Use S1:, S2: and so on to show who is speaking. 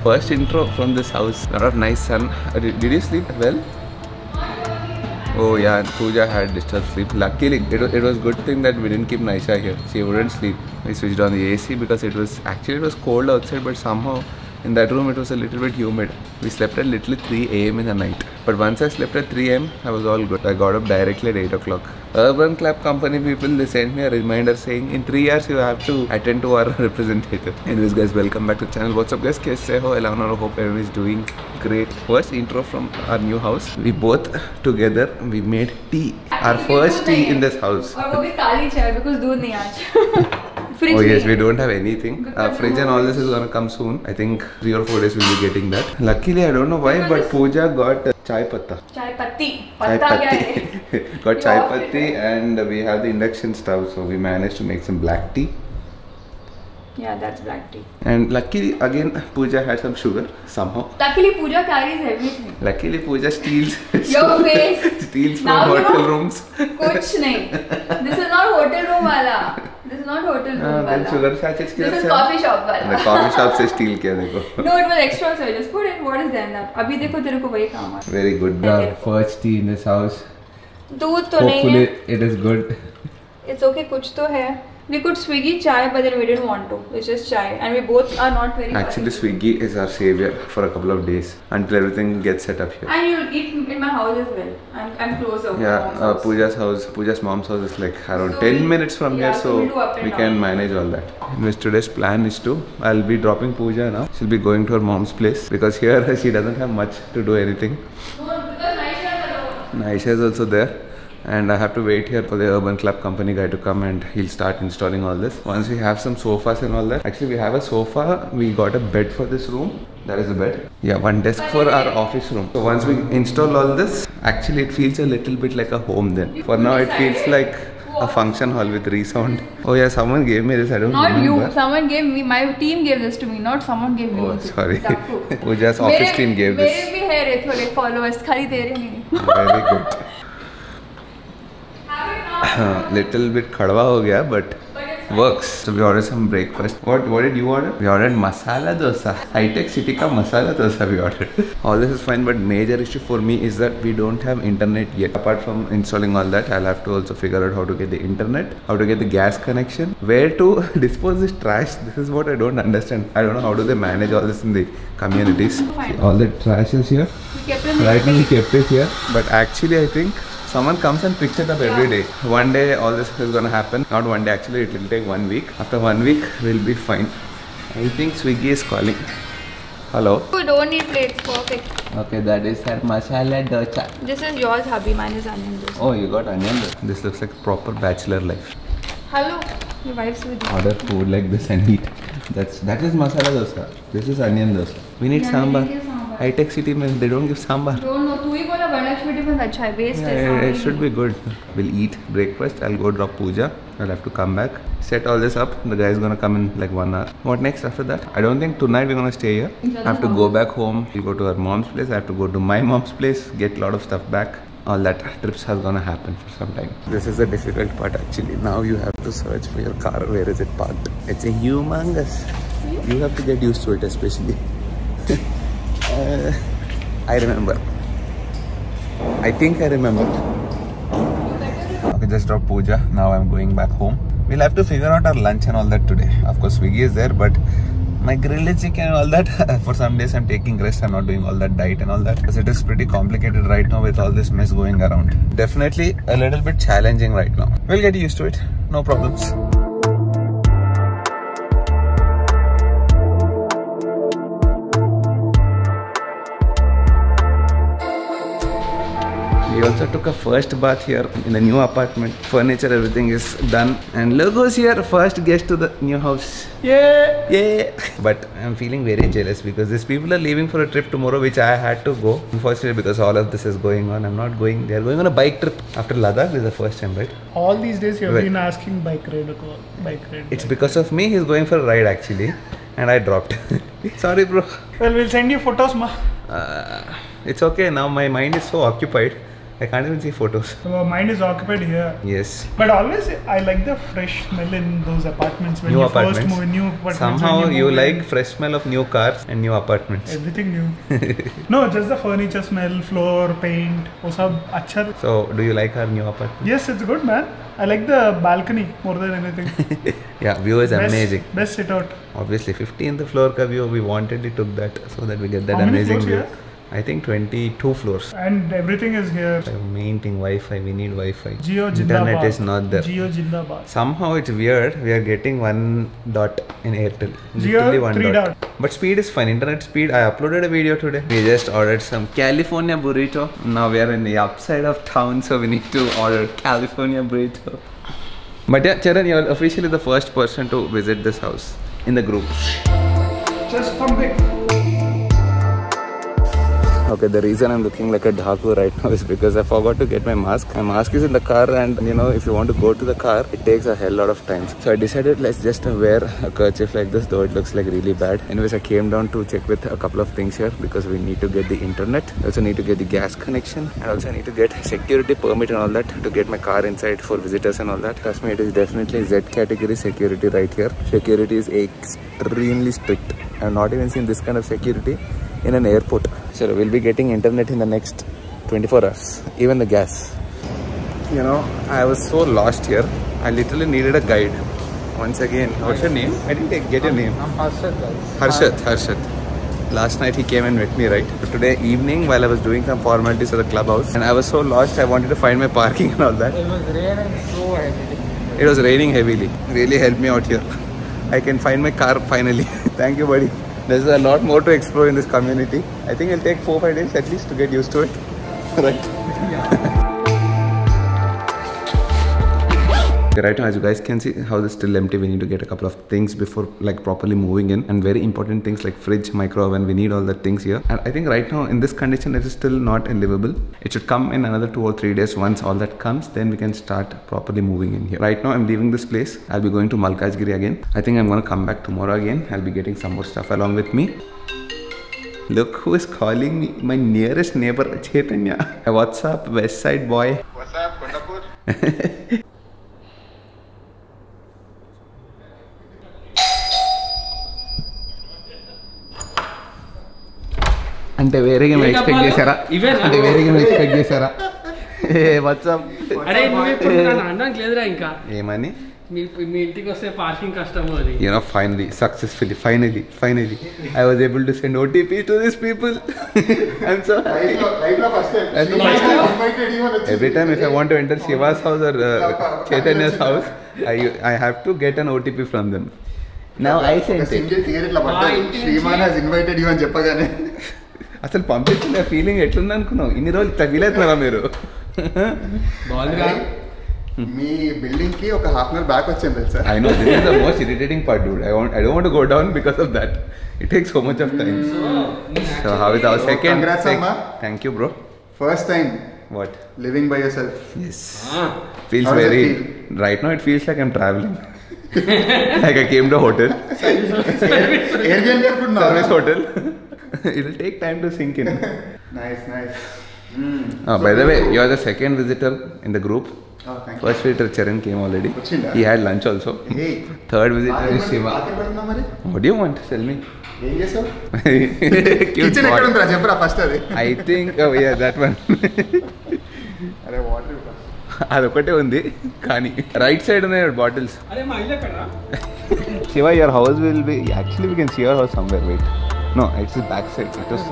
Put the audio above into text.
S1: First intro from this house. A lot of nice sun. Did you sleep well? Oh yeah, Pooja had disturbed sleep. Luckily, it was good thing that we didn't keep Naisha here. She wouldn't sleep. We switched on the AC because it was cold outside, but somehow in that room it was a little bit humid. We slept at literally 3 AM in the night. But once I slept at 3 AM, I was all good. I got up directly at 8 o'clock. Urban Club Company people, they sent me a reminder saying in 3 years you have to attend to our representative. Anyways guys, welcome back to the channel. What's up guys? Kaise ho? Eleanor, hope everyone is doing great. First intro from our new house. We both together, we made tea. Our first tea in this house.
S2: और वो भी काली चाय because दूध नहीं आज.
S1: Oh yes, we don't have anything. Fridge and all this is gonna come soon. I think 3 or 4 days we'll be getting that. Luckily, I don't know why, but Pooja got chai patta.
S2: Chai patti. Patta क्या है?
S1: Got chai patti, and we have the induction stove, so we managed to make some black tea.
S2: Yeah, that's black tea.
S1: And luckily, again, Pooja had some sugar somehow.
S2: Luckily, Pooja carries everything.
S1: Luckily, Pooja steals.
S2: Your face.
S1: Steals from hotel rooms.
S2: कुछ नहीं. This is not hotel room वाला. This is not hotel room
S1: then sugar sachets
S2: This is coffee shop वाला.
S1: The coffee shop से steal किया देखो.
S2: No, it was extra, so I just put it. What is there in that? अभी देखो तेरे को वही काम है.
S1: Very good. The first tea in this house.
S2: दूध तो नहीं है.
S1: Hopefully it is good.
S2: It's okay, कुछ तो है. We could Swiggy chai, but then we didn't want to. It's just chai, and we both are not very.
S1: Actually, Swiggy is our savior for a couple of days until everything gets set up here.
S2: And you'll eat in my house as well. I'm closer.
S1: Yeah, Pooja's house, Pooja's mom's house is like around so 10 minutes from here, so we can manage all that. Anyways, today's plan is I'll be dropping Pooja now. She'll be going to her mom's place because here she doesn't have much to do anything.
S2: No, because Naisha is alone.
S1: Naisha is also there. And I have to wait here for the Urban Club Company guy to come and he'll start installing all this. Once we have some sofas and all that. Actually, we have a sofa. We got a bed for this room. That is a bed. Yeah, one desk for our office room. So once we install all this, actually it feels a little bit like a home then. For now, it feels like a function hall with resound. Oh yeah, someone gave me this. I don't remember.
S2: Not you. Someone gave me. My team gave this to me. Not someone gave me.
S1: Oh, sorry. Pooja's office team gave this.
S2: मेरे भी है रे थोड़े followers. खाली तेरे नहीं.
S1: Very good. Little bit khadwa ho gaya, but works. So we ordered some breakfast. What did you order? We ordered masala dosa. High-tech city ka masala dosa we ordered. All this is fine, but major issue for me is that we don't have internet yet. Apart from installing all that, I'll have to also figure out how to get the internet, how to get the gas connection, where to dispose this trash. This is what I don't understand. I don't know how do they manage all this in the communities. All the trash is here. Right now we kept it here, but actually I think someone comes and picks it up every day. One day all this is gonna happen. Not one day, actually it will take 1 week. After 1 week we'll be fine. I think Swiggy is calling. Hello.
S2: You don't need plates. Perfect.
S1: Okay, that is her masala dosa.
S2: This is yours, hubby. Mine is onion dosa.
S1: Oh, you got onion dosa. This looks like proper bachelor life.
S2: Hello. Your wife's with you.
S1: Order food like this and eat. That is masala dosa. This is onion dosa. We need sambar. High-tech city mein they don't give sambar.
S2: Don't know. तू ही बोला Varalakshmi tiffin अच्छा है. Waste है.
S1: It should be good. We'll eat breakfast. I'll go drop Pooja. I'll have to come back, set all this up. The guy is gonna come in like 1 hour. What next after that? I don't think tonight we're gonna stay here. I have to go back home. We'll go to our mom's place. I have to go to my mom's place. Get a lot of stuff back. All that trips has gonna happen for some time. This is the difficult part actually. Now you have to search for your car. Where is it parked? It's a humongous. You have to get used to it, especially. I remember. I think I remember. Okay, just dropped Pooja. Now I'm going back home. We'll have to figure out our lunch and all that today. Of course, Swiggy is there, but my grilled chicken and all that, for some days I'm taking rest. I'm not doing all that diet and all that because it is pretty complicated right now with all this mess going around. Definitely a little bit challenging right now. We'll get used to it. No problems. We also took a first bath here in the new apartment. Furniture, everything is done. And look who's here, first guest to the new house. Yeah! Yeah! But I'm feeling very jealous because these people are leaving for a trip tomorrow, which I had to go. Unfortunately, because all of this is going on, I'm not going. They are going on a bike trip after Ladakh. This is the first time, right?
S3: All these days you have been asking bike ride.
S1: It's because of me, he's going for a ride actually. And I dropped. Sorry, bro.
S3: Well, we'll send you photos, ma.
S1: It's okay now. My mind is so occupied. I can't even see photos.
S3: So mine is occupied here.
S1: Yes.
S3: But always I like the fresh smell in those apartments when
S1: New
S3: you
S1: apartments.
S3: first move in new apartments.
S1: Somehow
S3: when
S1: you
S3: move
S1: like
S3: in,
S1: fresh smell of new cars and new apartments.
S3: everything new. No, just the furniture smell, floor, paint. वो सब अच्छा.
S1: So, do you like our new apartment?
S3: Yes, it's good, man. I like the balcony more than anything.
S1: Yeah, view is amazing.
S3: Best sit out.
S1: Obviously, 15th floor ka view, we wanted took that so that we get that
S3: How many
S1: amazing
S3: floors
S1: view.
S3: here?
S1: I think 22 floors.
S3: And everything is here.
S1: The main thing, Wi-Fi. We need Wi-Fi.
S3: Jio Jindabad.
S1: Internet is not there.
S3: Jio Jindabad.
S1: Somehow it's weird. We are getting 1 dot in Airtel.
S3: Jio
S1: Literally 1
S3: 3
S1: dot. But speed is fine. Internet speed. I uploaded a video today. We just ordered some California burrito. Now we are in the upside of town, so we need to order California burrito. But yeah, Charan, you're officially the first person to visit this house in the group.
S3: Just something.
S1: Okay, the reason I'm looking like a dhaku right now is because I forgot to get my mask. My mask is in the car, and you know, if you want to go to the car, it takes a hell lot of time. So I decided let's just wear a kerchief like this, though it looks like really bad. Anyways, I came down to check with a couple of things here because we need to get the internet. I also need to get the gas connection, and also need to get security permit and all that to get my car inside for visitors and all that. Trust me, it is definitely Z category security right here. Security is extremely strict. I've not even seen this kind of security in an airport. So we'll be getting internet in the next 24 hours, even the gas. You know, I was so lost here. I literally needed a guide. Once again, what's your name? I didn't get your name.
S3: I'm Harshad.
S1: Harshat. Last night he came and met me, right? But today evening, while I was doing some formalities at the clubhouse, and I was so lost, I wanted to find my parking and all that.
S3: It was raining so heavily.
S1: It was raining heavily. Really helped me out here. I can find my car finally. Thank you, buddy. There's a lot more to explore in this community. I think it'll take 4-5 days at least to get used to it. Right?
S3: Yeah.
S1: Right now, as you guys can see, house is still empty. We need to get a couple of things before like properly moving in, and very important things like fridge, micro oven. We need all the things here. And I think right now in this condition, it is still not livable. It should come in another 2 or 3 days. Once all that comes, then we can start properly moving in here. Right now, I'm leaving this place. I'll be going to Malkajgiri again. I think I'm gonna come back tomorrow again. I'll be getting some more stuff along with me. Look who is calling me, my nearest neighbor, Chaitanya. What's up, West Side boy?
S4: What's up, Kondapur?
S1: అంటే వేరేగా expect చేశారా? అంటే వేరేగా expect చేశారా? WhatsApp
S5: అరే నువ్వు ఇప్పుడు నన్ను అనడానికి లేదురా ఇంకా
S1: ఏమని?
S5: మీ ఇంటికి వస్తే పార్కింగ్ కష్టము అది.
S1: You know, finally, I was able to send OTP to these people. I'm so happy. Every time if I want to enter Shiva's house or Chaitanya's house, I have to get an OTP from them. Now I sent it.
S4: Shriman has invited you అని చెప్పగానే
S1: అసలు పంపించిన feeling ఎట్లుంది అనుకున్నావు? ఇన్ని రోజులు feel అవుతున్నారా మీరు?
S5: బాగుందిరా.
S4: మీ బిల్డింగ్ కి ఒక హాఫ్ అన్ అవర్ బ్యాక్ వచ్చింది తెలుసా?
S1: I know, this is the most irritating part, dude. I don't want to go down because of that. It takes so much of time. So how is our second?
S4: Congrats, Amma.
S1: Thank you, bro.
S4: First time
S1: What?
S4: living by yourself.
S1: Yes. Feels
S4: How does it
S1: very.
S4: feel?
S1: Right now, it feels like I'm traveling. Like I came to a hotel,
S4: Airbnb అనుకుంటున్నావా?
S1: service hotel. It'll take time to sink in.
S4: Nice.
S1: By the way, you are the second visitor in the group.
S4: Oh, thank you.
S1: First visitor Charan came already.
S4: Vachinda?
S1: He had lunch also.
S4: Hey.
S1: Third visitor is Shiva.
S4: Party పెడుతున్నావు మరి?
S1: What do you want? Tell me.
S4: ఏం చేసావు?
S1: Cute
S4: kitchen ఎక్కడ
S1: boy.
S4: ఉందిరా చెప్పరా first అది.
S1: I think, oh yeah, that one.
S4: అరే water
S1: అదొకటే ఉంది కానీ రైట్ సైడ్ ఉన్నాయి బాటిల్స్.
S5: అరే మా ఇల్లు ఎక్కడరా?
S1: Shiva, your house will be, actually we can see your house somewhere. Wait, no, it's the back side. It was